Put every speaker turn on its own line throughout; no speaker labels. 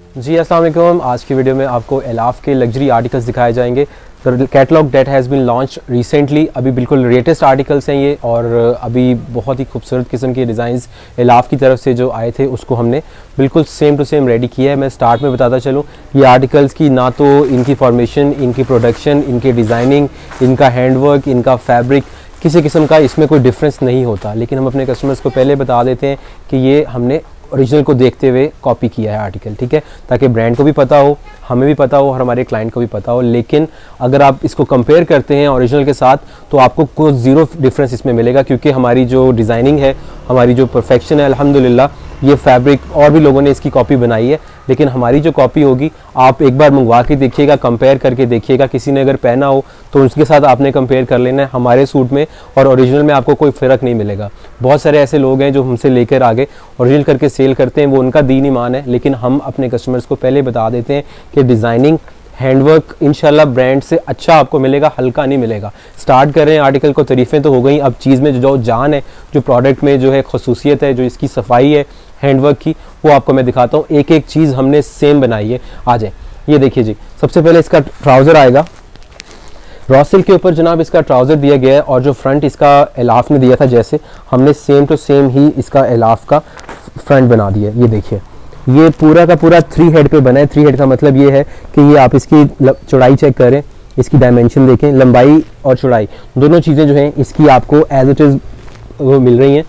जी अस्सलाम वालेकुम। आज की वीडियो में आपको एलाफ के लग्जरी आर्टिकल्स दिखाए जाएंगे। The catalogue that has been launch recently. अभी बिल्कुल लेटेस्ट आर्टिकल्स हैं ये, और अभी बहुत ही खूबसूरत किस्म के डिज़ाइंस एलाफ की तरफ से जो आए थे उसको हमने बिल्कुल सेम टू सेम रेडी किया है। मैं स्टार्ट में बताता चलूँ, ये आर्टिकल्स की ना तो इनकी फॉर्मेशन, इनकी प्रोडक्शन, इनकी डिज़ाइनिंग, इनका हैंडवर्क, इनका फैब्रिक, किसी किस्म का इसमें कोई डिफरेंस नहीं होता। लेकिन हम अपने कस्टमर्स को पहले बता देते हैं कि ये हमने ओरिजिनल को देखते हुए कॉपी किया है आर्टिकल, ठीक है, ताकि ब्रांड को भी पता हो, हमें भी पता हो और हमारे क्लाइंट को भी पता हो। लेकिन अगर आप इसको कंपेयर करते हैं ओरिजिनल के साथ तो आपको कोई ज़ीरो डिफरेंस इसमें मिलेगा, क्योंकि हमारी जो डिज़ाइनिंग है, हमारी जो परफेक्शन है, अल्हम्दुलिल्लाह ये फैब्रिक और भी लोगों ने इसकी कॉपी बनाई है, लेकिन हमारी जो कॉपी होगी आप एक बार मंगवा के देखिएगा, कंपेयर करके देखिएगा। किसी ने अगर पहना हो तो उसके साथ आपने कंपेयर कर लेना है। हमारे सूट में और ओरिजिनल में आपको कोई फ़र्क नहीं मिलेगा। बहुत सारे ऐसे लोग हैं जो हमसे लेकर आगे ओरिजिनल करके सेल करते हैं, वो उनका दीन ईमान है, लेकिन हम अपने कस्टमर्स को पहले बता देते हैं कि डिज़ाइनिंग, हैंडवर्क इंशाल्लाह ब्रांड से अच्छा आपको मिलेगा, हल्का नहीं मिलेगा। स्टार्ट कर रहे हैं आर्टिकल को, तारीफ़ें तो हो गई, अब चीज़ में जो जान है, जो प्रोडक्ट में जो है खसूसियत है, जो इसकी सफाई है हैंडवर्क की, वो आपको मैं दिखाता हूँ। एक एक चीज़ हमने सेम बनाई है। आ जाए, ये देखिए जी, सबसे पहले इसका ट्राउज़र आएगा। रॉ सिल्क के ऊपर जनाब इसका ट्राउज़र दिया गया है, और जो फ्रंट इसका एलाफ ने दिया था जैसे, हमने सेम टू सेम ही इसका एलाफ का फ्रंट बना दिया है। ये देखिए, ये पूरा का पूरा 3 हेड पे बना है। 3 हेड का मतलब ये है कि ये आप इसकी चौड़ाई चेक करें, इसकी डायमेंशन देखें, लंबाई और चौड़ाई दोनों चीज़ें जो हैं इसकी आपको एज इट इज़ वो मिल रही हैं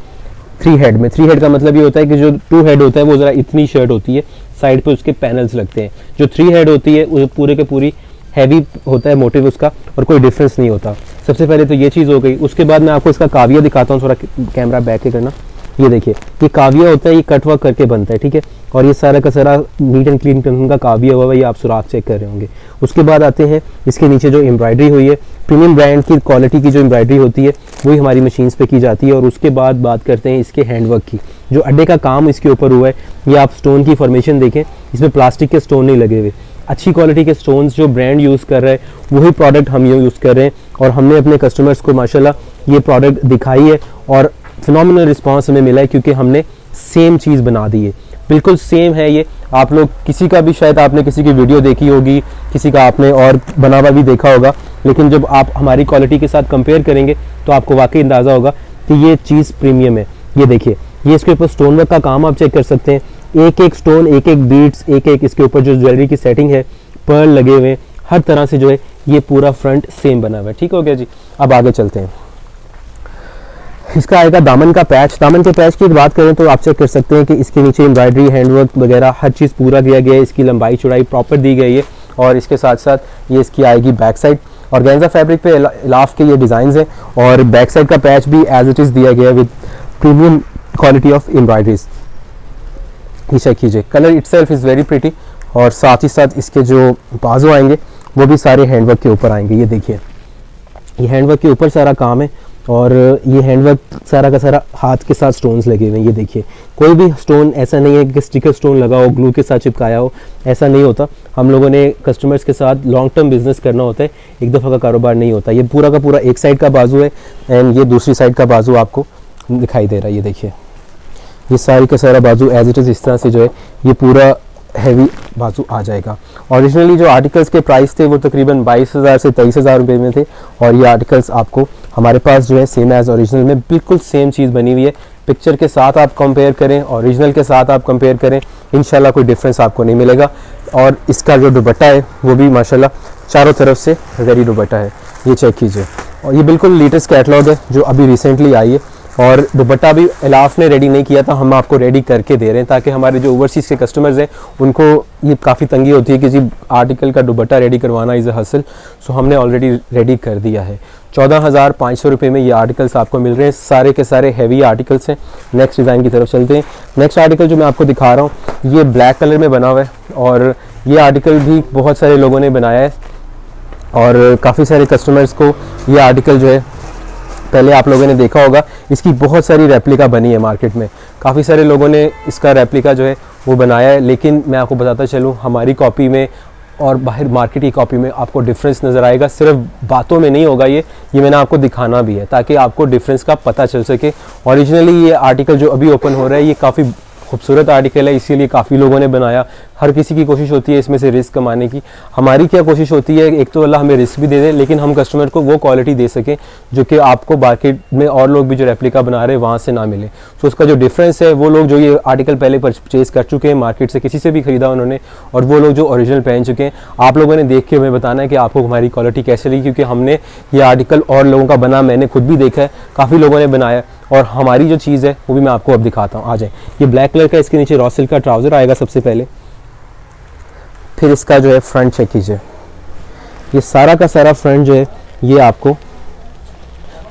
3 हेड में। 3 हेड का मतलब ये होता है कि जो 2 हेड होता है वो ज़रा इतनी शर्ट होती है, साइड पे उसके पैनल्स लगते हैं। जो 3 हेड होती है वो पूरे के पूरी हैवी होता है मोटिव उसका, और कोई डिफरेंस नहीं होता। सबसे पहले तो ये चीज़ हो गई। उसके बाद मैं आपको इसका काविया दिखाता हूँ, थोड़ा कैमरा बैक के करना। ये देखिए, ये काविया होता है, ये कट वर्क करके बनता है, ठीक है, और ये सारा का सारा नीट एंड क्लीन किस्म का काविया हुआ है, ये आप सुराख चेक कर रहे होंगे। उसके बाद आते हैं इसके नीचे जो एम्ब्रॉयडरी हुई है, प्रीमियम ब्रांड की क्वालिटी की जो एम्ब्रॉयडरी होती है वही हमारी मशीन्स पे की जाती है। और उसके बाद बात करते हैं इसके हैंडवर्क की, जो अड्डे का काम इसके ऊपर हुआ है। ये आप स्टोन की फॉर्मेशन देखें, इसमें प्लास्टिक के स्टोन नहीं लगे हुए, अच्छी क्वालिटी के स्टोन्स जो ब्रांड यूज़ कर रहा है वही प्रोडक्ट हम यूज़ कर रहे हैं। और हमने अपने कस्टमर्स को माशाल्लाह ये प्रोडक्ट दिखाई है और फिनोमिनल रिस्पांस हमें मिला है, क्योंकि हमने सेम चीज़ बना दी है, बिल्कुल सेम है ये। आप लोग किसी का भी, शायद आपने किसी की वीडियो देखी होगी, किसी का आपने और बना हुआ भी देखा होगा, लेकिन जब आप हमारी क्वालिटी के साथ कंपेयर करेंगे तो आपको वाकई अंदाज़ा होगा कि ये चीज़ प्रीमियम है। ये देखिए, ये इसके ऊपर स्टोन वर्क का काम आप चेक कर सकते हैं, एक एक स्टोन, एक एक बीड्स, एक एक इसके ऊपर जो ज्वेलरी की सेटिंग है, पर्ल लगे हुए हैं, हर तरह से जो है ये पूरा फ्रंट सेम बना हुआ है। ठीक हो गया जी, अब आगे चलते हैं। इसका आएगा दामन का पैच। दामन के पैच की बात करें तो आप चेक कर सकते हैं कि इसके नीचे एम्ब्रॉयडरी, हैंडवर्क वगैरह हर चीज़ पूरा किया गया है। इसकी लंबाई चौड़ाई प्रॉपर दी गई है, और इसके साथ साथ ये इसकी आएगी बैक साइड। और गेंजा फैब्रिक पे इलाफ के ये डिज़ाइन हैं, और बैक साइड का पैच भी एज इट इज़ दिया गया है with premium quality of embroideries. ये चेक कीजिए, colour itself is very pretty, और साथ ही साथ इसके जो बाजू आएंगे वो भी सारे हैंडवर्क के ऊपर आएंगे। ये देखिए, ये हैंडवर्क के ऊपर सारा काम है, और ये हैंडवर्क सारा का सारा हाथ के साथ स्टोन्स लगे हुए हैं। ये देखिए, कोई भी स्टोन ऐसा नहीं है कि स्टिकर स्टोन लगा हो, ग्लू के साथ चिपकाया हो, ऐसा नहीं होता। हम लोगों ने कस्टमर्स के साथ लॉन्ग टर्म बिजनेस करना होता है, एक दफ़ा का कारोबार नहीं होता। ये पूरा का पूरा एक साइड का बाजू है, एंड ये दूसरी साइड का बाजू आपको दिखाई दे रहा है। ये देखिए, ये सारी का सारा बाजू एज इट इज़ इस तरह से जो है ये पूरा हैवी बाजू आ जाएगा। ओरिजिनली जो आर्टिकल्स के प्राइस थे वो तकरीबन 22,000 से 23,000 रुपये में थे, और ये आर्टिकल्स आपको हमारे पास जो है सेम एज ओरिजिनल में बिल्कुल सेम चीज़ बनी हुई है। पिक्चर के साथ आप कंपेयर करें, ओरिजिनल के साथ आप कंपेयर करें, इंशाल्लाह कोई डिफरेंस आपको नहीं मिलेगा। और इसका जो दुपट्टा है वो भी माशाल्लाह चारों तरफ से जरी दुपट्टा है। ये चेक कीजिए, और ये बिल्कुल लेटेस्ट कैटलॉग है जो अभी रिसेंटली आई है, और दुपट्टा भी इलाफ ने रेडी नहीं किया था, हम आपको रेडी करके दे रहे हैं, ताकि हमारे जो ओवरसीज़ के कस्टमर्स हैं उनको ये काफ़ी तंगी होती है कि जी आर्टिकल का दुपट्टा रेडी करवाना इज़ अ हसल। सो हमने ऑलरेडी रेडी कर दिया है। 14,500 रुपये में ये आर्टिकल्स आपको मिल रहे हैं, सारे के सारे हैवी आर्टिकल्स हैं। नेक्स्ट डिज़ाइन की तरफ चलते हैं। नेक्स्ट आर्टिकल जो मैं आपको दिखा रहा हूँ ये ब्लैक कलर में बना हुआ है, और ये आर्टिकल भी बहुत सारे लोगों ने बनाया है, और काफ़ी सारे कस्टमर्स को ये आर्टिकल जो है पहले आप लोगों ने देखा होगा। इसकी बहुत सारी रेप्लिका बनी है मार्केट में, काफ़ी सारे लोगों ने इसका रेप्लिका जो है वो बनाया है, लेकिन मैं आपको बताता चलूँ हमारी कॉपी में और बाहर मार्केट की कॉपी में आपको डिफरेंस नज़र आएगा। सिर्फ बातों में नहीं होगा, ये मैंने आपको दिखाना भी है ताकि आपको डिफरेंस का पता चल सके। ओरिजिनली ये आर्टिकल जो अभी ओपन हो रहा है ये काफ़ी खूबसूरत आर्टिकल है, इसीलिए काफ़ी लोगों ने बनाया। हर किसी की कोशिश होती है इसमें से रिस्क कमाने की। हमारी क्या कोशिश होती है, एक तो अल्लाह हमें रिस्क भी दे दे, लेकिन हम कस्टमर को वो क्वालिटी दे सकें जो कि आपको मार्केट में और लोग भी जो रेप्लिका बना रहे हैं वहाँ से ना मिले। तो उसका जो डिफरेंस है, वो लोग जो ये आर्टिकल पहले परचेज कर चुके हैं मार्केट से, किसी से भी खरीदा उन्होंने, और वो लोग जो ओरिजिनल पहन चुके हैं, आप लोगों ने देख के हमें बताना है कि आपको हमारी क्वालिटी कैसे लगी, क्योंकि हमने ये आर्टिकल और लोगों का बना, मैंने खुद भी देखा है, काफ़ी लोगों ने बनाया, और हमारी जो चीज़ है वो भी मैं आपको अब दिखाता हूँ। आ जाए, ये ब्लैक कलर का, इसके नीचे रॉ सिल्क का ट्राउज़र आएगा सबसे पहले, फिर इसका जो है फ्रंट चेक कीजिए। ये सारा का सारा फ्रंट जो है ये आपको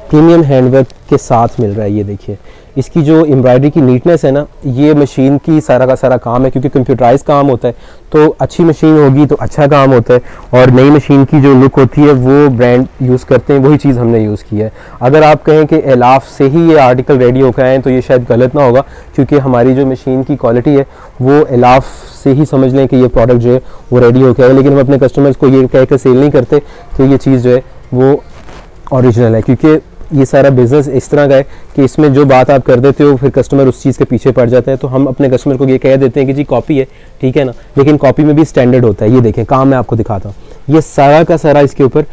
प्रीमियम हैंडवर्क के साथ मिल रहा है। ये देखिए, इसकी जो एम्ब्रॉयडरी की नीटनेस है ना, ये मशीन की सारा का सारा काम है, क्योंकि कंप्यूटराइज काम होता है, तो अच्छी मशीन होगी तो अच्छा काम होता है। और नई मशीन की जो लुक होती है वो ब्रांड यूज़ करते हैं, वही चीज़ हमने यूज़ की है। अगर आप कहें कि एलाफ से ही ये आर्टिकल रेडी होकर आए तो ये शायद गलत ना होगा, क्योंकि हमारी जो मशीन की क्वालिटी है वो एलाफ से ही समझ लें कि ये प्रोडक्ट जो है वो रेडी होकर आए। लेकिन हम अपने कस्टमर्स को ये कह कर सेल नहीं करते कि ये चीज़ जो है वो ओरिजिनल है, क्योंकि ये सारा बिजनेस इस तरह का है कि इसमें जो बात आप कर देते हो फिर कस्टमर उस चीज़ के पीछे पड़ जाता है। तो हम अपने कस्टमर को ये कह देते हैं कि जी कॉपी है, ठीक है ना, लेकिन कॉपी में भी स्टैंडर्ड होता है। ये देखें, काम मैं आपको दिखाता हूँ। ये सारा का सारा इसके ऊपर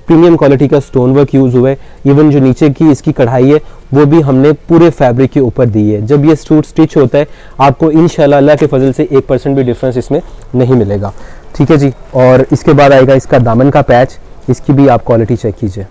प्रीमियम क्वालिटी का स्टोन वर्क यूज़ हुआ है। इवन जो नीचे की इसकी कढ़ाई है वो भी हमने पूरे फैब्रिक के ऊपर दी है। जब ये सूट स्टिच होता है आपको इंशाल्लाह अल्लाह के फजल से 1% भी डिफरेंस इसमें नहीं मिलेगा, ठीक है जी। और इसके बाद आएगा इसका दामन का पैच, इसकी भी आप क्वालिटी चेक कीजिए।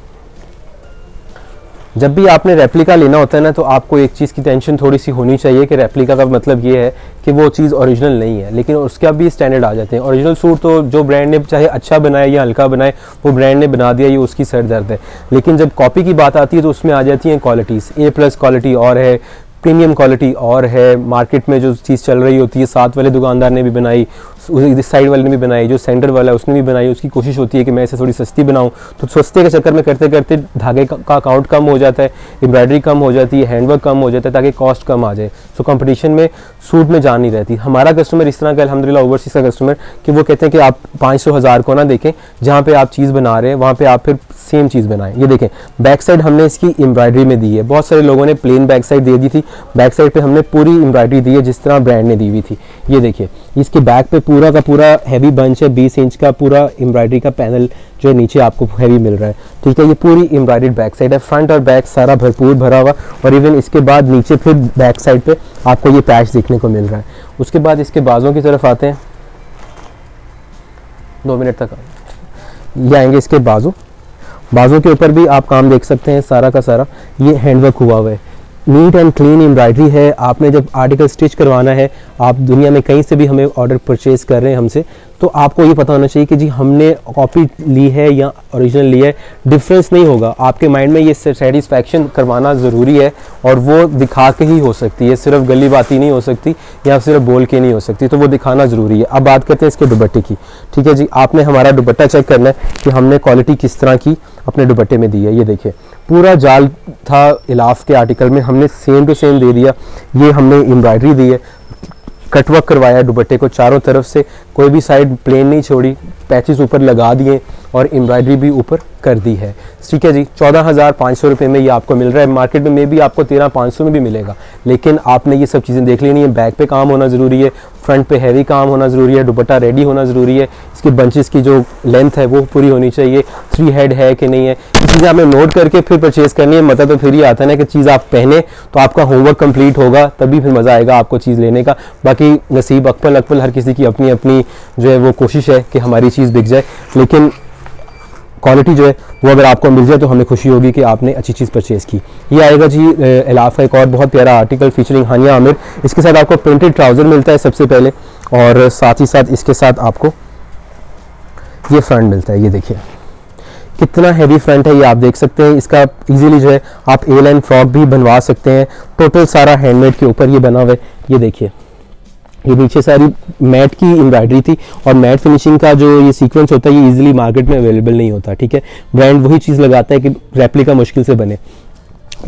जब भी आपने रेप्लिका लेना होता है ना, तो आपको एक चीज़ की टेंशन थोड़ी सी होनी चाहिए कि रेप्लिका का मतलब ये है कि वो चीज़ ओरिजिनल नहीं है, लेकिन उसका भी स्टैंडर्ड आ जाते हैं। ओरिजिनल सूट तो जो ब्रांड ने चाहे अच्छा बनाए या हल्का बनाए, वो ब्रांड ने बना दिया, ये उसकी सर दर्द है। लेकिन जब कॉपी की बात आती है तो उसमें आ जाती हैं क्वालिटीज़। A+ क्वालिटी और है, प्रीमियम क्वालिटी और है। मार्केट में जो चीज़ चल रही होती है, साथ वाले दुकानदार ने भी बनाई, इस साइड वाले ने भी बनाई, जो सेंटर वाला है उसने भी बनाई, उसकी कोशिश होती है कि मैं इसे थोड़ी सस्ती बनाऊं। तो सस्ते के चक्कर में करते करते धागे का काउंट कम हो जाता है, एम्ब्रॉयडरी कम हो जाती है, हैंडवर्क कम हो जाता है, ताकि कॉस्ट कम आ जाए। सो कंपटीशन में सूट में जान नहीं रहती। हमारा कस्टमर इस तरह का अल्हम्दुलिल्लाह ओवरसीज़ का कस्टमर कि वो कहते हैं कि आप 500,000 को ना देखें, जहाँ पे आप चीज़ बना रहे हैं वहाँ पे आप फिर सेम चीज़ बनाएं। ये देखें, बैक साइड हमने इसकी एम्ब्रॉयडरी में दी है। बहुत सारे लोगों ने प्लेन बैक साइड दे दी थी, बैक साइड पे हमने पूरी एम्ब्रॉयडरी दी है जिस तरह ब्रांड ने दी हुई थी। ये देखिए, इसके बैक पे पूरा का पूरा हैवी बंच है, 20 इंच का पूरा एम्ब्रॉयडरी का पैनल जो है नीचे आपको हैवी मिल रहा है, ठीक है। ये पूरी एम्ब्रॉयडर्ड बैक साइड है, फ्रंट और बैक सारा भरपूर भरा हुआ। और इवन इसके बाद नीचे फिर बैक साइड पे आपको ये पैच देखने को मिल रहा है। उसके बाद इसके बाजों की तरफ आते हैं, 2 मिनट तक ये आएंगे इसके बाजों के ऊपर भी आप काम देख सकते हैं। सारा का सारा ये हैंडवर्क हुआ है, नीट एंड क्लीन एम्ब्रॉयडरी है। आपने जब आर्टिकल स्टिच करवाना है, आप दुनिया में कहीं से भी हमें ऑर्डर परचेज कर रहे हैं हमसे, तो आपको ये पता होना चाहिए कि जी हमने कॉपी ली है या ओरिजिनल ली है, डिफरेंस नहीं होगा। आपके माइंड में ये सेटिस्फैक्शन करवाना ज़रूरी है, और वो दिखा के ही हो सकती है, सिर्फ गली बाती नहीं हो सकती या सिर्फ बोल के नहीं हो सकती, तो वो दिखाना ज़रूरी है। अब बात करते हैं इसके दुपट्टे की, ठीक है जी। आपने हमारा दुपट्टा चेक करना है कि हमने क्वालिटी किस तरह की अपने दुपट्टे में दी है। ये देखिए, पूरा जाल था इलाफ के आर्टिकल में, हमने सेम टू सेम दे दिया। ये हमने एम्ब्रॉयडरी दी है, कटवर्क करवाया दुपट्टे को चारों तरफ से, कोई भी साइड प्लेन नहीं छोड़ी, पैचेस ऊपर लगा दिए और एम्ब्रॉयडरी भी ऊपर कर दी है, ठीक है जी। 14,500 रुपये में ये आपको मिल रहा है। मार्केट में भी आपको 13,500 में भी मिलेगा, लेकिन आपने ये सब चीज़ें देख लेनी है। बैक पे काम होना ज़रूरी है, फ्रंट पे हैवी काम होना ज़रूरी है, दुपट्टा रेडी होना ज़रूरी है, इसके बंचेस की जो लेंथ है वो पूरी होनी चाहिए, 3 हेड है कि नहीं है, ये चीज़ें आपने नोट करके फिर परचेज़ करनी है। मज़ा तो फिर ही आता है ना कि चीज़ आप पहने तो आपका होमवर्क कंप्लीट होगा, तभी फिर मज़ा आएगा आपको चीज़ लेने का। बाकी नसीब अकबल हर किसी की अपनी अपनी जो है वो कोशिश है कि हमारी चीज़ बिक जाए, लेकिन क्वालिटी जो है वो अगर आपको मिल जाए तो हमें खुशी होगी कि आपने अच्छी चीज़ परचेज़ की। ये आएगा जी एलाफ का एक और बहुत प्यारा आर्टिकल फीचरिंग हानिया आमिर। इसके साथ आपको प्रिंटेड ट्राउज़र मिलता है सबसे पहले, और साथ ही साथ इसके साथ आपको ये फ्रंट मिलता है। ये देखिए कितना हैवी फ्रंट है, ये आप देख सकते हैं। इसका इजीली जो है आप ए लाइन फ्रॉक भी बनवा सकते हैं। टोटल सारा हैंडमेड के ऊपर ये बना हुआ है। ये देखिए, ये नीचे सारी मैट की एम्ब्रॉयडरी थी, और मैट फिनिशिंग का जो ये सीक्वेंस होता है ये इजीली मार्केट में अवेलेबल नहीं होता, ठीक है। ब्रांड वही चीज़ लगाता है कि रेप्लिका मुश्किल से बने।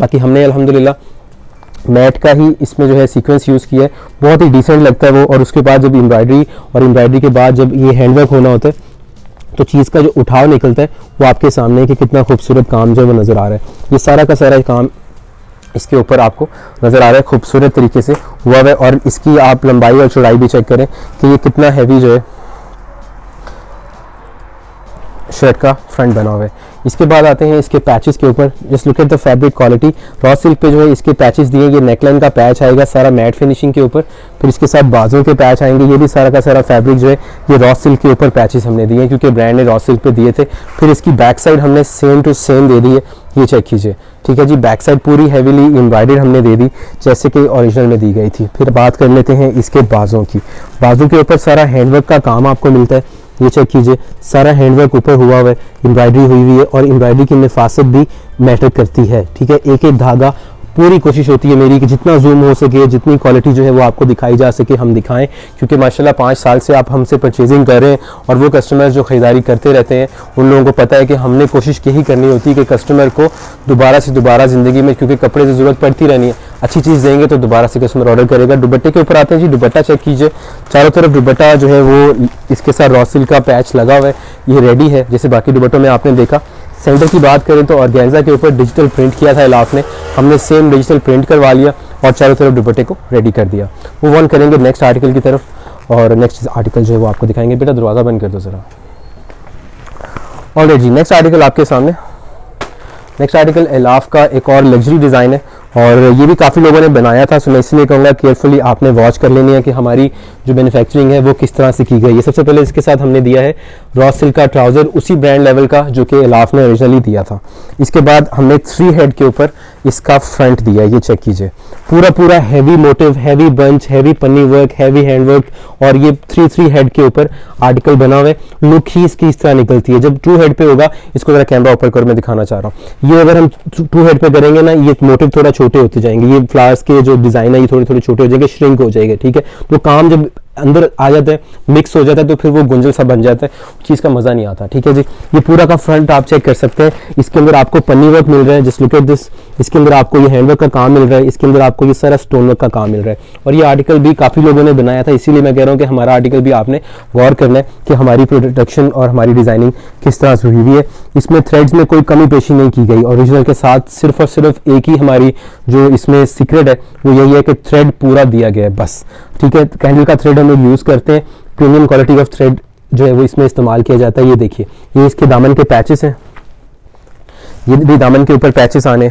बाकी हमने अल्हम्दुलिल्लाह मैट का ही इसमें जो है सीक्वेंस यूज़ किया है, बहुत ही डिसेंट लगता है वो। और उसके बाद जब एम्ब्रॉयडरी, और एम्ब्रॉयडरी के बाद जब ये हैंडवर्क होना होता है तो चीज़ का जो उठाव निकलता है वो आपके सामने कि कितना खूबसूरत काम जो है वो नज़र आ रहा है। ये सारा का सारा काम इसके ऊपर आपको नज़र आ रहा है खूबसूरत तरीके से। हुआ है। और इसकी आप लंबाई और चौड़ाई भी चेक करें कि ये कितना हैवी जो है शर्ट का फ्रंट बना हुआ है। इसके बाद आते हैं इसके पैचेस के ऊपर। Just look at the fabric quality. Raw silk पे जो है इसके पैचेस दिए, ये नेकलाइन का पैच आएगा सारा मैट फिनिशिंग के ऊपर। फिर इसके साथ बाजू के पैच आएंगे, ये भी सारा का सारा फैब्रिक जो है ये रॉ सिल्क के ऊपर पैचेस हमने दिए हैं क्योंकि ब्रांड ने रॉ सिल्क पे दिए थे। फिर इसकी बैक साइड हमने सेम टू सेम दे दी है, ये चेक कीजिए, ठीक है जी। बैक साइड पूरी हैवीली एम्ब्रॉयडर्ड हमने दे दी जैसे कि ओरिजिनल में दी गई थी। फिर बात कर लेते हैं इसके बाजू की। बाजू के ऊपर सारा हैंडवर्क का काम आपको मिलता है, ये चेक कीजिए, सारा हैंडवर्क ऊपर हुआ है, एम्ब्रॉयडरी हुई हुई है और एम्ब्रॉयडरी की नफासत भी मैटर करती है, ठीक है। एक एक धागा, पूरी कोशिश होती है मेरी कि जितना जूम हो सके, जितनी क्वालिटी जो है वो आपको दिखाई जा सके हम दिखाएं, क्योंकि माशाल्लाह 5 साल से आप हमसे परचेजिंग कर रहे हैं और वो कस्टमर्स जो ख़रीदारी करते रहते हैं उन लोगों को पता है कि हमने कोशिश यही करनी होती है कि कस्टमर को दोबारा से दोबारा ज़िंदगी में, क्योंकि कपड़े से ज़रूरत पड़ती रहनी है, अच्छी चीज़ देंगे तो दोबारा से कस्टमर ऑर्डर करेगा। दुपट्टे के ऊपर आते हैं जी। दुपट्टा चेक कीजिए, चारों तरफ दुपट्टा जो है वो इसके साथ रॉ सिल्क का पैच लगा हुआ है, ये रेडी है जैसे बाकी दुपट्टों में आपने देखा। सेंटर की बात करें तो ऑर्गेन्जा के ऊपर डिजिटल प्रिंट किया था इलाफ ने, हमने सेम डिजिटल प्रिंट करवा लिया और चारों तरफ दुपट्टे को रेडी कर दिया। मूव ऑन करेंगे नेक्स्ट आर्टिकल की तरफ और नेक्स्ट आर्टिकल जो है वो आपको दिखाएंगे। बेटा दरवाज़ा बंद कर दो ज़रा। ऑलराइट जी, नेक्स्ट आर्टिकल आपके सामने। नेक्स्ट आर्टिकल इलाफ का एक और लग्जरी डिज़ाइन है और ये भी काफ़ी लोगों ने बनाया था, सो मैं इसलिए कहूँगा केयरफुली आपने वॉच कर लेनी है कि हमारी जो मैन्युफैक्चरिंग है वो किस तरह से की गई है। सबसे पहले इसके साथ हमने दिया है रॉ सिल्क का ट्राउज़र, उसी ब्रांड लेवल का जो कि इलाफ ने ओरिजिनली दिया था। इसके बाद हमने 3 हेड के ऊपर इसका फ्रंट दिया, ये चेक कीजिए, पूरा पूरा heavy motive, heavy bunch, heavy पन्नी वर्क, हैवी हैंड वर्क और ये 3 हेड के ऊपर आर्टिकल बना हुआ है। लुक ही इसकी इस तरह निकलती है। जब 2 हेड पे होगा, इसको जरा कैमरा ऊपर कर मैं दिखाना चाह रहा हूँ, ये अगर हम 2 हेड पे करेंगे ना, ये मोटिव थोड़ा छोटे होते जाएंगे, ये फ्लावर्स के जो डिजाइन है ये थोड़े थोड़े छोटे हो जाएंगे, श्रिंक हो जाएंगे, ठीक है। तो काम जब अंदर आ जाता है, मिक्स हो जाता है, तो फिर वो गुंजल सा बन जाता है, चीज़ का मज़ा नहीं आता, ठीक है जी। ये पूरा का फ्रंट आप चेक कर सकते हैं, इसके अंदर आपको पन्नी वर्क मिल रहा है, जस्ट लुक एट दिस। इसके अंदर आपको ये हैंडवर्क का काम मिल रहा है, इसके अंदर आपको ये सारा स्टोन वर्क का काम मिल रहा है। और ये आर्टिकल भी काफ़ी लोगों ने बनाया था, इसीलिए मैं कह रहा हूँ कि हमारा आर्टिकल भी आपने गौर करना है कि हमारी प्रोडक्शन और हमारी डिज़ाइनिंग किस तरह से हुई है। इसमें थ्रेड्स में कोई कमी पेशी नहीं की गई, ओरिजिनल के साथ सिर्फ और सिर्फ एक ही हमारी जो इसमें सीक्रेट है वो यही है कि थ्रेड पूरा दिया गया है बस, ठीक है। कैंडल का थ्रेड हम लोग यूज़ करते हैं, प्रीमियम क्वालिटी ऑफ थ्रेड जो है वो इसमें इस्तेमाल किया जाता है। ये देखिए, ये इसके दामन के पैचेस हैं, ये भी दामन के ऊपर पैचेस आने,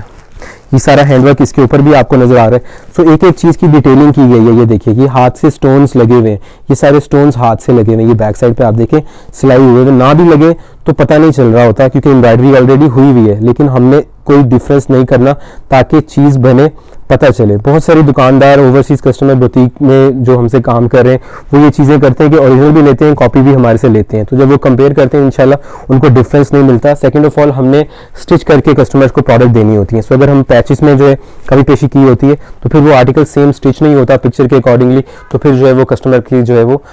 ये सारा हैंडवर्क इसके ऊपर भी आपको नजर आ रहा है। सो एक एक चीज़ की डिटेलिंग की गई है। ये देखिए, ये हाथ से स्टोन्स लगे हुए हैं, ये सारे स्टोन्स हाथ से लगे हुए हैं। ये बैक साइड पे आप देखें सिलाई हुए हैं, ना भी लगे तो पता नहीं चल रहा होता क्योंकि एम्ब्रॉयडरी ऑलरेडी हुई हुई है, लेकिन हमने कोई डिफरेंस नहीं करना ताकि चीज़ बने, पता चले। बहुत सारे दुकानदार, ओवरसीज़ कस्टमर बुटीक में जो हमसे काम कर रहे हैं वो ये चीज़ें करते हैं कि ओरिजिनल भी लेते हैं, कॉपी भी हमारे से लेते हैं, तो जब वो कंपेयर करते हैं इंशाल्लाह उनको डिफरेंस नहीं मिलता। सेकंड ऑफ ऑल, हमने स्टिच करके कस्टमर्स को प्रोडक्ट देनी होती है। सो अगर हम पैचेस में जो है कभी पेशी की होती है तो फिर वो आर्टिकल सेम स्टिच नहीं होता पिक्चर के अकॉर्डिंगली, तो फिर जो है वो कस्टमर की जो है वो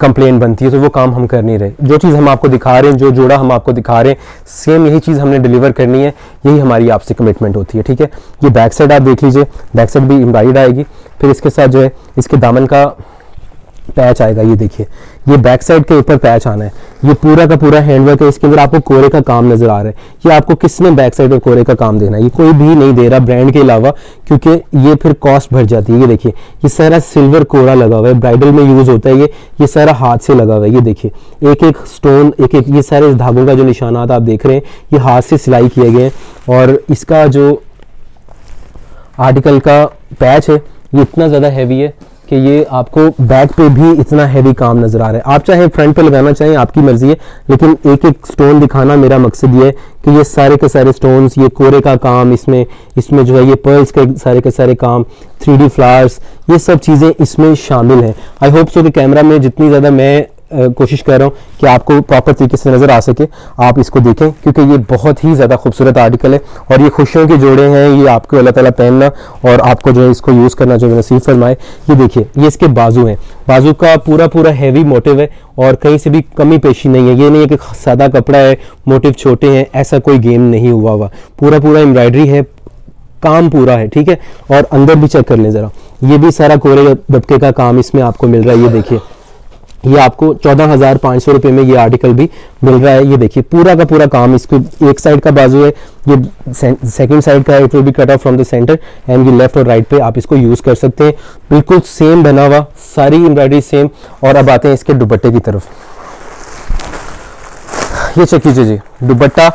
कंप्लेन बनती है, तो वो काम हम कर नहीं रहे। जो चीज़ हम आपको दिखा रहे हैं, जो जोड़ा हम आपको दिखा रहे हैं, सेम यही चीज़ हमने डिलीवर करनी है, यही हमारी आपसे कमिटमेंट होती है, ठीक है। ये बैक साइड आप देख लीजिए, बैक साइड भी एम्ब्रॉयडर्ड आएगी। फिर इसके साथ जो है इसके दामन का पैच आएगा, ये देखिए, ये बैक साइड के ऊपर पैच आना है। ये पूरा का पूरा हैंडवर्क है, इसके अंदर आपको कोरे का काम नजर आ रहा है। ये आपको किसने बैक साइड और कोरे का काम देना है? ये कोई भी नहीं दे रहा ब्रांड के अलावा, क्योंकि ये फिर कॉस्ट बढ़ जाती है। ये देखिए, ये सारा सिल्वर कोरा लगा हुआ है, ब्राइडल में यूज होता है ये सारा हाथ से लगा हुआ है। ये देखिए, एक एक स्टोन, एक एक ये सारे धागों का जो निशानात आप देख रहे हैं ये हाथ से सिलाई किए गए हैं। और इसका जो आर्टिकल का पैच है ये इतना ज़्यादा हैवी है कि ये आपको बैक पे भी इतना हैवी काम नजर आ रहा है। आप चाहे फ्रंट पे लगाना चाहें, आपकी मर्जी है, लेकिन एक एक स्टोन दिखाना मेरा मकसद ये है कि ये सारे के सारे स्टोन्स, ये कोरे का काम, इसमें जो है ये पर्ल्स के सारे काम, 3D फ्लावर्स, ये सब चीज़ें इसमें शामिल हैं। आई होप सो कि कैमरा में जितनी ज़्यादा मैं कोशिश कर रहा हूँ कि आपको प्रॉपर तरीके से नज़र आ सके, आप इसको देखें, क्योंकि ये बहुत ही ज़्यादा खूबसूरत आर्टिकल है और ये खुशियों के जोड़े हैं। ये आपको अल्लाह ताला पहनना और आपको जो है इसको यूज़ करना जो नसीब फरमाए। ये देखिए, ये इसके बाजू हैं, बाजू का पूरा पूरा हैवी मोटिव है और कहीं से भी कमी पेशी नहीं है। ये नहीं है कि सादा कपड़ा है, मोटिव छोटे हैं, ऐसा कोई गेम नहीं हुआ। पूरा पूरा एम्ब्रॉयडरी है, काम पूरा है, ठीक है। और अंदर भी चेक कर लें ज़रा, ये भी सारा कोरे दबके का काम इसमें आपको मिल रहा है। ये देखिए, ये आपको 14,500 रुपये में ये आर्टिकल भी मिल रहा है। ये देखिए पूरा का पूरा काम, इसको एक साइड का बाजू है, ये सेकंड साइड का, it will be cut off from the centre and ये लेफ्ट और राइट पे आप इसको यूज़ कर सकते हैं। बिल्कुल सेम बना हुआ, सारी एम्ब्रॉयडरी सेम। और अब आते हैं इसके दुपट्टे की तरफ। ये चेक कीजिए जी, दुपट्टा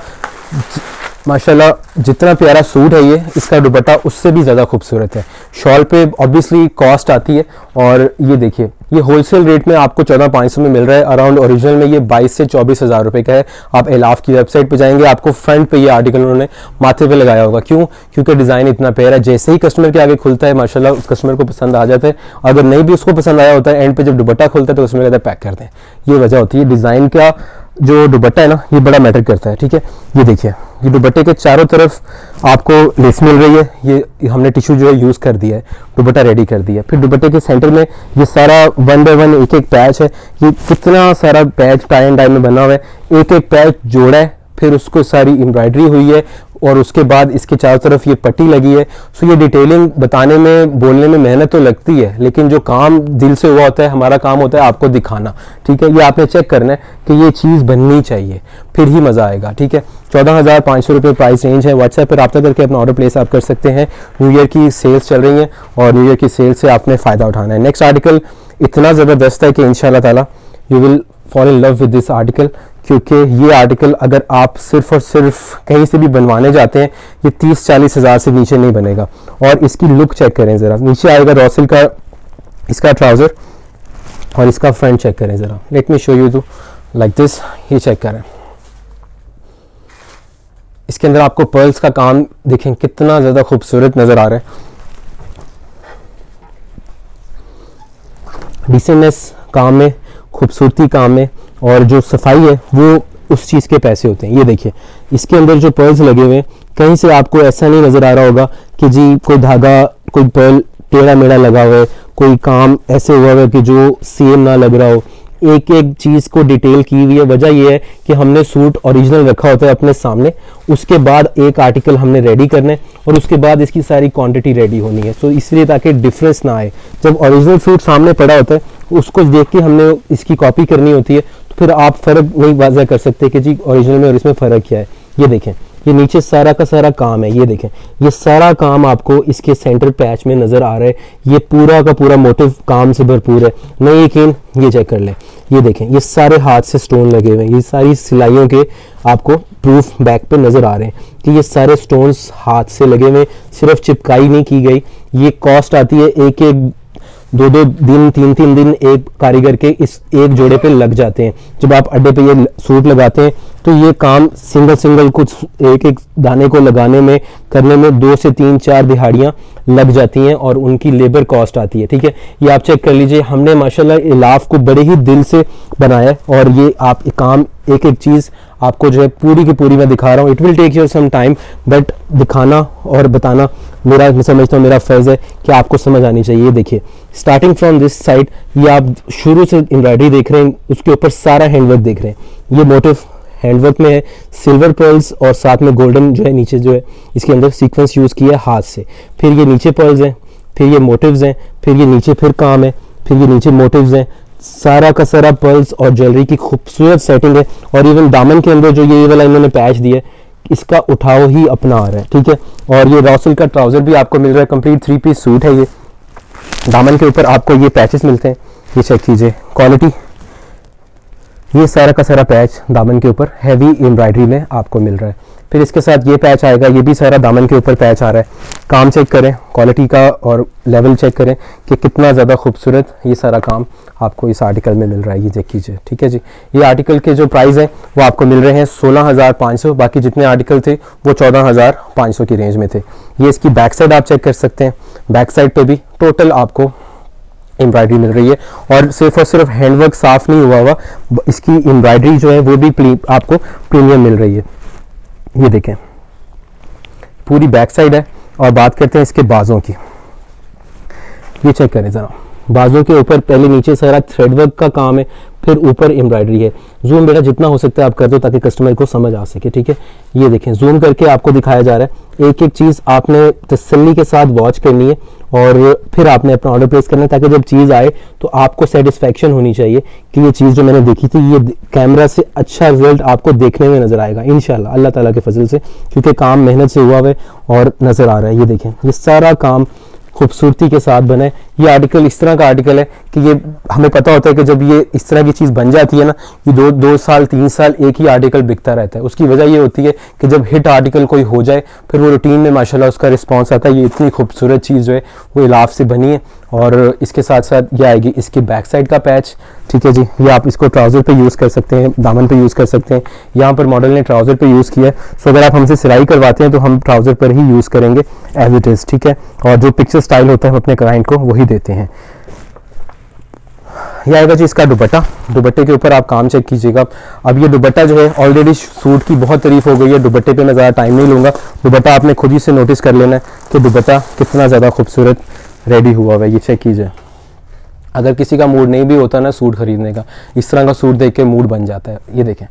माशाल्लाह जितना प्यारा सूट है ये, इसका दुपट्टा उससे भी ज़्यादा खूबसूरत है। शॉल पे ऑब्वियसली कॉस्ट आती है, और ये देखिए ये होलसेल रेट में आपको 14,500 में मिल रहा है अराउंड। ओरिजिनल में ये 22 से 24,000 रुपये का है। आप एलाफ की वेबसाइट पे जाएंगे, आपको फ्रंट पे ये आर्टिकल उन्होंने माथे पे लगाया होगा। क्यों? क्योंकि डिज़ाइन इतना प्यारा है, जैसे ही कस्टमर के आगे खुलता है माशाल्लाह उस कस्टमर को पसंद आ जाता है। अगर नहीं भी उसको पसंद आया होता है, एंड पे जब दुपट्टा खुलता है तो उसमें कहता है पैक कर दें। ये वजह होती है, डिज़ाइन का जो दुपट्टा है ना ये बड़ा मैटर करता है। ठीक है, ये देखिए ये दुपट्टे के चारों तरफ आपको लेस मिल रही है। ये हमने टिश्यू जो है यूज़ कर दिया है, दुपट्टा रेडी कर दिया। फिर दुपट्टे के सेंटर में ये सारा 1 बाय 1 एक एक पैच है। ये कितना सारा पैच टाई एंड डाई में बना हुआ है, एक एक पैच जोड़ा है, फिर उसको सारी एम्ब्रॉयडरी हुई है, और उसके बाद इसके चारों तरफ ये पट्टी लगी है। सो ये डिटेलिंग बताने में, बोलने में मेहनत तो लगती है, लेकिन जो काम दिल से हुआ होता है, हमारा काम होता है आपको दिखाना। ठीक है, ये आपने चेक करना है कि ये चीज़ बननी चाहिए, फिर ही मज़ा आएगा। ठीक है, 14,500 रुपये प्राइस रेंज है। व्हाट्सएप पर रब्ता करके अपना ऑर्डर प्लेस आप कर सकते हैं। न्यू ईयर की सेल्स चल रही हैं, और न्यू ईयर की सेल से आपने फ़ायदा उठाना है। नेक्स्ट आर्टिकल इतना ज़बरदस्त है कि इंशाल्लाह ताला you will fall in love with this article, क्योंकि ये आर्टिकल अगर आप सिर्फ और सिर्फ कहीं से भी बनवाने जाते हैं, ये 30-40 हज़ार से नीचे नहीं बनेगा। और इसकी लुक चेक करें ज़रा, नीचे आएगा रॉ सिल्क का इसका ट्राउज़र, और इसका फ्रंट चेक करें ज़रा। Let me show you to like this. ये चेक करें, इसके अंदर आपको पर्ल्स का काम देखें कितना ज़्यादा खूबसूरत नज़र आ रहा है। डिसेंटनेस काम में, खूबसूरती काम में, और जो सफाई है वो उस चीज़ के पैसे होते हैं। ये देखिए इसके अंदर जो पर्ल्स लगे हुए हैं, कहीं से आपको ऐसा नहीं नज़र आ रहा होगा कि जी कोई धागा, कोई पर्ल टेढ़ा मेढ़ा लगा हुआ है, कोई काम ऐसे हुआ है कि जो सेम ना लग रहा हो। एक एक चीज़ को डिटेल की हुई है। वजह यह है कि हमने सूट ओरिजिनल रखा होता है अपने सामने, उसके बाद एक आर्टिकल हमने रेडी करना है, और उसके बाद इसकी सारी क्वांटिटी रेडी होनी है। सो इसलिए ताकि डिफरेंस ना आए। जब ओरिजिनल सूट सामने पड़ा होता है, उसको देख के हमने इसकी कॉपी करनी होती है, तो फिर आप फ़र्क नहीं वाज़ह कर सकते कि जी ओरिजिनल में और इसमें फ़र्क क्या है। ये देखें, ये नीचे सारा का सारा काम है। ये देखें, ये सारा काम आपको इसके सेंटर पैच में नज़र आ रहा है। ये पूरा का पूरा मोटिव काम से भरपूर है। नहीं यकीन, ये चेक कर लें। ये देखें, ये सारे हाथ से स्टोन लगे हुए हैं। ये सारी सिलाइयों के आपको प्रूफ बैक पे नज़र आ रहे हैं कि ये सारे स्टोन्स हाथ से लगे हुए, सिर्फ चिपकाई नहीं की गई। ये कॉस्ट आती है एक एक 2-2 दिन 3-3 दिन एक कारीगर के इस एक जोड़े पे लग जाते हैं। जब आप अड्डे पे ये सूट लगाते हैं तो ये काम सिंगल कुछ एक एक दाने को लगाने में, करने में 2 से 3-4 दिहाड़ियाँ लग जाती हैं, और उनकी लेबर कॉस्ट आती है। ठीक है, ये आप चेक कर लीजिए। हमने माशाल्लाह इलाफ को बड़े ही दिल से बनाया है, और ये आप काम एक एक चीज़ आपको जो है पूरी की पूरी मैं दिखा रहा हूँ। It will take your some time, but दिखाना और बताना मेरा, मैं समझता हूँ मेरा फ़र्ज़ है कि आपको समझ आनी चाहिए। देखिए स्टार्टिंग फ्रॉम दिस साइड, ये आप शुरू से एम्ब्रॉयडरी देख रहे हैं, उसके ऊपर सारा हैंडवर्क देख रहे हैं। ये मोटिव हैंडवर्क में है, सिल्वर पर्ल्स और साथ में गोल्डन जो है नीचे जो है इसके अंदर सीक्वेंस यूज़ किया है हाथ से। फिर ये नीचे पर्ल्स हैं, फिर ये मोटिव्स हैं, फिर ये नीचे फिर काम है, फिर ये नीचे मोटिव्स हैं। सारा का सारा पर्ल्स और ज्वेलरी की खूबसूरत सेटिंग है। और इवन दामन के अंदर जो ये वाला इन्होंने पैच दिया है, इसका उठाव ही अपना आ रहा है। ठीक है, और ये रॉ सिल्क का ट्राउज़र भी आपको मिल रहा है। कंप्लीट 3 पीस सूट है। ये दामन के ऊपर आपको ये पैचेस मिलते हैं। ये चेक कीजिए क्वालिटी, ये सारा का सारा पैच दामन के ऊपर हैवी एम्ब्रॉयडरी में आपको मिल रहा है। फिर इसके साथ ये पैच आएगा, ये भी सारा दामन के ऊपर पैच आ रहा है। काम चेक करें क्वालिटी का, और लेवल चेक करें कि कितना ज़्यादा खूबसूरत ये सारा काम आपको इस आर्टिकल में मिल रहा है। ये चेक कीजिए। ठीक है जी, ये आर्टिकल के जो प्राइस हैं वो आपको मिल रहे हैं 16,500। बाकी जितने आर्टिकल थे वो 14,500 की रेंज में थे। ये इसकी बैक साइड आप चेक कर सकते हैं। बैक साइड पर भी टोटल आपको एम्ब्रॉयडरी मिल रही है, और सिर्फ हैंडवर्क साफ नहीं हुआ, इसकी एम्ब्रॉयडरी जो है वो भी आपको प्रीमियम मिल रही है। ये देखें पूरी बैक साइड है। और बात करते हैं इसके बाजों की। ये चेक करें ज़रा, बाजों के ऊपर पहले नीचे सारा थ्रेडवर्क का काम है, फिर ऊपर एम्ब्रॉयडरी है। जूम बेटा जितना हो सकता है आप कर दो ताकि कस्टमर को समझ आ सके। ठीक है, ये देखें जूम करके आपको दिखाया जा रहा है एक एक चीज़ आपने तसल्ली के साथ वॉच करनी है और फिर आपने अपना ऑर्डर प्लेस करना है, ताकि जब चीज़ आए तो आपको सेटिस्फेक्शन होनी चाहिए कि ये चीज़ जो मैंने देखी थी ये कैमरा से अच्छा रिजल्ट आपको देखने में नज़र आएगा इंशाल्लाह अल्लाह ताला के फजल से, क्योंकि काम मेहनत से हुआ है और नज़र आ रहा है। ये देखें, ये सारा काम खूबसूरती के साथ बना है। ये आर्टिकल इस तरह का आर्टिकल है कि ये हमें पता होता है कि जब ये इस तरह की चीज़ बन जाती है ना, ये दो साल 3 साल एक ही आर्टिकल बिकता रहता है। उसकी वजह ये होती है कि जब हिट आर्टिकल कोई हो जाए फिर वो रूटीन में माशाल्लाह उसका रिस्पांस आता है। ये इतनी खूबसूरत चीज़ जो है वो इलाफ से बनी है और इसके साथ साथ ये आएगी इसकी बैक साइड का पैच, ठीक है जी। ये आप इसको ट्राउज़र पे यूज़ कर सकते हैं, दामन पे यूज़ कर सकते हैं। यहाँ पर मॉडल ने ट्राउज़र पे यूज़ किया है, सो अगर आप हमसे सिलाई करवाते हैं तो हम ट्राउज़र पर ही यूज़ करेंगे एज इट इज़, ठीक है। और जो पिक्चर स्टाइल होता है हम अपने क्लाइंट को वही देते हैं। ये आएगा जी इसका दुपट्टा। दुपट्टे के ऊपर आप काम चेक कीजिएगा। अब ये दुपट्टा जो है ऑलरेडी सूट की बहुत तारीफ हो गई है, दुपट्टे पे मैं ज़्यादा टाइम नहीं लूँगा। दुपट्टा आपने खुद ही से नोटिस कर लेना है कि दुपट्टा कितना ज़्यादा खूबसूरत रेडी हुआ हुआ है। ये चेक कीजिए। अगर किसी का मूड नहीं भी होता ना सूट खरीदने का, इस तरह का सूट देख के मूड बन जाता है। ये देखें,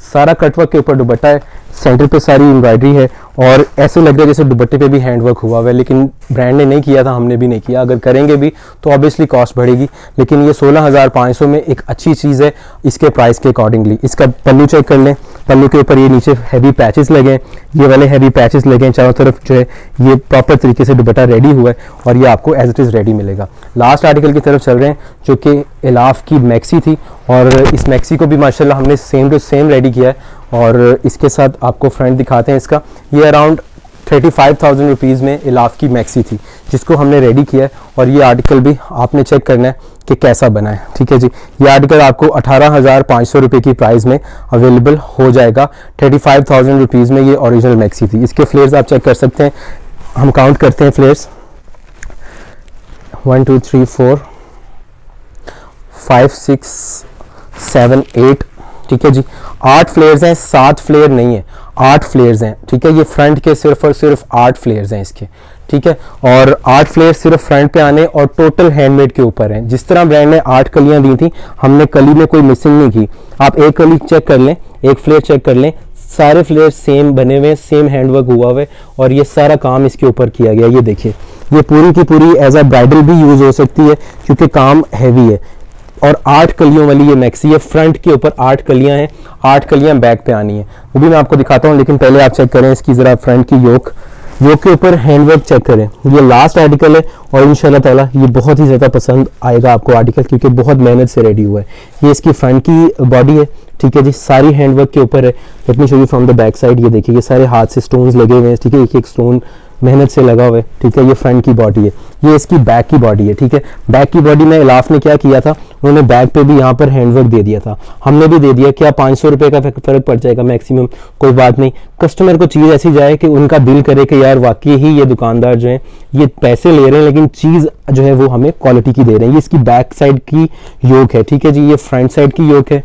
सारा कटवर्क के ऊपर दुपट्टा है, सेंटर पे सारी एम्ब्रॉयडरी है और ऐसे लग रहा है जैसे दुपट्टे पे भी हैंडवर्क हुआ हुआ है, लेकिन ब्रांड ने नहीं किया था, हमने भी नहीं किया। अगर करेंगे भी तो ऑब्वियसली कॉस्ट बढ़ेगी, लेकिन ये 16,500 में एक अच्छी चीज़ है इसके प्राइस के अकॉर्डिंगली। इसका पल्लू चेक कर लें, पल्लू के ऊपर ये नीचे हैवी पैचेस लगे, ये वाले हैवी पैचेस लगे चारों तरफ जो है, ये प्रॉपर तरीके से दुपट्टा रेडी हुआ है और ये आपको एज इट इज़ रेडी मिलेगा। लास्ट आर्टिकल की तरफ चल रहे हैं जो कि इलाफ की मैक्सी थी और इस मैक्सी को भी माशाल्लाह हमने सेम टू सेम रेडी किया है और इसके साथ आपको फ्रंट दिखाते हैं इसका। ये अराउंड 35,000 रुपीज़ में इलाफ की मैक्सी थी जिसको हमने रेडी किया है और ये आर्टिकल भी आपने चेक करना है कि कैसा बना है, ठीक है जी। ये आर्टिकल आपको 18,500 रुपये की प्राइस में अवेलेबल हो जाएगा। 35,000 रुपीज़ में ये ओरिजिनल मैक्सी थी। इसके फ्लेयर्स आप चेक कर सकते हैं, हम काउंट करते हैं फ्लेयर्स 1 2 3 4 5 6 7 8, ठीक है जी। 8 फ्लेयर्स हैं, 7 फ्लेयर नहीं है, 8 फ्लेयर्स हैं, ठीक है। ये फ्रंट के सिर्फ और सिर्फ 8 फ्लेयर्स हैं इसके, ठीक है। और 8 फ्लेयर सिर्फ फ्रंट पे आने और टोटल हैंडमेड के ऊपर हैं। जिस तरह ब्रांड ने 8 कलियां दी थी, हमने कली में कोई मिसिंग नहीं की। आप एक कली चेक कर लें, एक फ्लेयर चेक कर लें, सारे फ्लेयर सेम बने हुए, सेम हैंडवर्क हुआ हुआ है और ये सारा काम इसके ऊपर किया गया। ये देखिए, ये पूरी की पूरी एज अ ब्राइडल भी यूज हो सकती है क्योंकि काम हैवी है। और 8 कलियों वाली ये मैक्सी है, फ्रंट के ऊपर 8 कलियां हैं, 8 कलियां बैक पे आनी है, वो भी मैं आपको दिखाता हूँ। लेकिन पहले आप चेक करें इसकी जरा फ्रंट की योक के ऊपर हैंडवर्क चेक करें। ये लास्ट आर्टिकल है और इंशाल्लाह ताला ये बहुत ही ज़्यादा पसंद आएगा आपको आर्टिकल, क्योंकि बहुत मेहनत से रेडी हुआ है। ये इसकी फ्रंट की बॉडी है, ठीक है जी, सारी हैंडवर्क के ऊपर है। Late me show you from the back side. ये देखिए, ये सारे हाथ से स्टोन्स लगे हुए हैं, ठीक है, एक एक स्टोन मेहनत से लगा हुआ है, ठीक है। ये फ्रंट की बॉडी है, ये इसकी बैक की बॉडी है, ठीक है। बैक की बॉडी में इलाफ ने क्या किया था, उन्होंने बैक पे भी यहाँ पर हैंडवर्क दे दिया था, हमने भी दे दिया। क्या 500 रुपये का फर्क पड़ जाएगा मैक्सिमम, कोई बात नहीं। कस्टमर को चीज़ ऐसी जाए कि उनका दिल करे कि यार वाकई ही ये दुकानदार जो है ये पैसे ले रहे हैं लेकिन चीज़ जो है वो हमें क्वालिटी की दे रहे हैं। ये इसकी बैक साइड की योक है, ठीक है जी, ये फ्रंट साइड की योक है।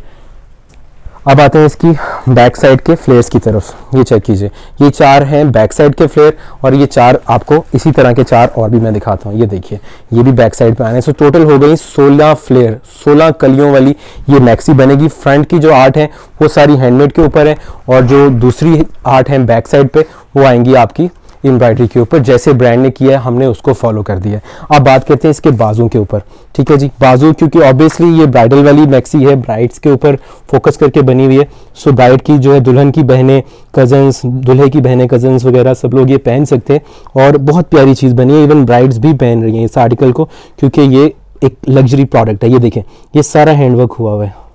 अब आते हैं इसकी बैक साइड के फ्लेयर्स की तरफ। ये चेक कीजिए, ये 4 हैं बैक साइड के फ्लेयर और ये 4 आपको इसी तरह के 4 और भी मैं दिखाता हूँ। ये देखिए, ये भी बैक साइड पे आने से टोटल हो गई 16 फ्लेयर, 16 कलियों वाली ये मैक्सी बनेगी। फ्रंट की जो 8 हैं वो सारी हैंडमेड के ऊपर है और जो दूसरी 8 हैं बैक साइड पे वो आएंगी आपकी एम्ब्रॉयडरी के ऊपर। जैसे ब्रांड ने किया है हमने उसको फॉलो कर दिया है। अब बात करते हैं इसके बाजू के ऊपर, ठीक है जी। बाजू क्योंकि ऑब्वियसली ये ब्राइडल वाली मैक्सी है, ब्राइड्स के ऊपर फोकस करके बनी हुई है। सो ब्राइड की जो है दुल्हन की बहनें, कजन्स, दूल्हे की बहनें, कजन्स वगैरह सब लोग ये पहन सकते हैं और बहुत प्यारी चीज़ बनी है। इवन ब्राइड्स भी पहन रही हैं इस आर्टिकल को क्योंकि ये एक लग्जरी प्रोडक्ट है। ये देखें, ये सारा हैंडवर्क हुआ हुआ है।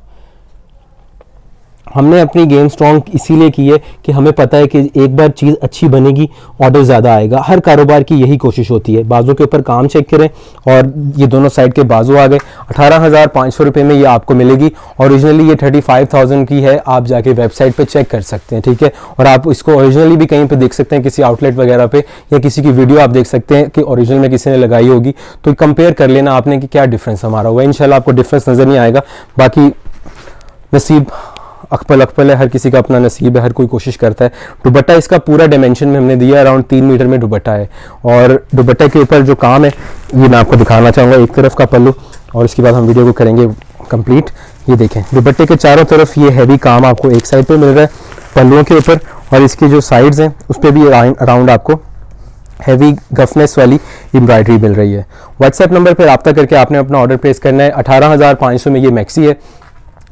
हमने अपनी गेम स्ट्रॉन्ग इसीलिए की है कि हमें पता है कि एक बार चीज़ अच्छी बनेगी ऑर्डर ज़्यादा आएगा। हर कारोबार की यही कोशिश होती है। बाजू के ऊपर काम चेक करें और ये दोनों साइड के बाजू आ गए। 18,500 रुपये में ये आपको मिलेगी। ओरिजिनली ये 35,000 की है, आप जाके वेबसाइट पे चेक कर सकते हैं, ठीक है। और आप इसको ओरिजिनली भी कहीं पे देख सकते हैं, किसी आउटलेट वगैरह पे या किसी की वीडियो आप देख सकते हैं कि ओरिजिनल में किसी ने लगाई होगी, तो कंपेयर कर लेना आपने कि क्या डिफरेंस हमारा हुआ। इंशाल्लाह आपको डिफरेंस नज़र नहीं आएगा। बाकी नसीब अकपल है, हर किसी का अपना नसीब है, हर कोई कोशिश करता है। दुपट्टा इसका पूरा डायमेंशन में हमने दिया, अराउंड 3 मीटर में दुपट्टा है और दुपट्टे के ऊपर जो काम है ये मैं आपको दिखाना चाहूँगा। एक तरफ का पल्लू और इसके बाद हम वीडियो को करेंगे कंप्लीट। ये देखें, दुपट्टे के चारों तरफ ये हैवी काम आपको एक साइड पे मिल रहा है पल्लुओं के ऊपर और इसकी जो साइड्स हैं उस पर भी अराउंड आपको हैवी गफनेस वाली एम्ब्रॉयडरी मिल रही है। व्हाट्सएप नंबर पर रब्ता करके आपने अपना ऑर्डर प्लेस करना है। 18,500 में ये मैक्सी है।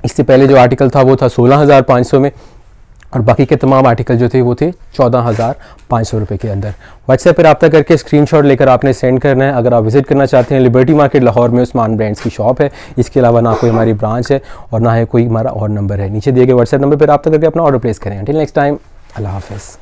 इससे पहले जो आर्टिकल था वो था 16,500 में, और बाकी के तमाम आर्टिकल जो थे वो थे 14,500 रुपये के अंदर। व्हाट्सएप पर रब्ता करके स्क्रीनशॉट लेकर आपने सेंड करना है। अगर आप विजिट करना चाहते हैं, लिबर्टी मार्केट लाहौर में उस्मान ब्रांड्स की शॉप है। इसके अलावा ना कोई हमारी ब्रांच है और ना है कोई हमारा और नंबर है। नीचे दिए गए व्हाट्सएप नंबर पर रब्ता करके अपना ऑर्डर प्लेस करें। अंटिल नेक्स्ट टाइम, अल्लाह हाफ़िज़।